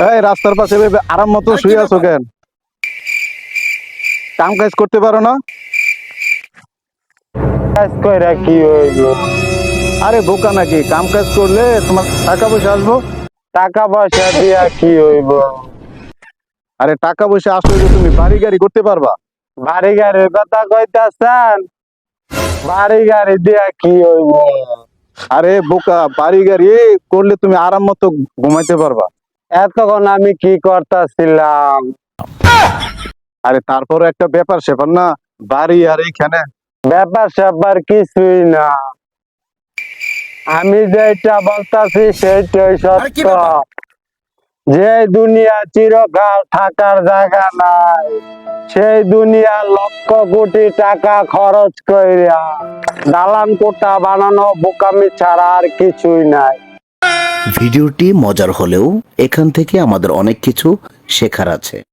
এই রাস্তার পাশে ভেবে আরাম মতো শুয়ে আছো কেন? কাম কাজ করতে পারো না? কাজ কইরা কি হইব? আরে বোকা নাকি? কাম কাজ করলে তোমার টাকা পয়সা আসবো। টাকা পয়সা দিয়া কি হইব? আরে টাকা পয়সা আসলে যে তুমি বাড়ি গাড়ি করতে পারবা। বাড়ি গাড়ির কথা কইতাছেন? বাড়ি গাড়ি দিয়া কি হইব? আরে বোকা, বাড়ি গাড়ি করলে তুমি আরাম মতো ঘুমাইতে পারবা। এতক্ষণ আমি কি করতেছিলাম? আরে তারপরে একটা ব্যাপার স্যাপার না, বাড়ি আর এইখানে। ব্যাপার স্যাপার কিছুই না, আমি যেটা বলতাছি সেটাই সত্য। যে দুনিয়া চিরকাল থাকার জায়গা নাই, সেই দুনিয়া লক্ষ কোটি টাকা খরচ কইরা দালান কোঠা বানানো বোকামি ছাড়া আর কিছুই নাই। ভিডিওটি মজার হলেও এখান থেকে আমাদের অনেক কিছু শেখার আছে।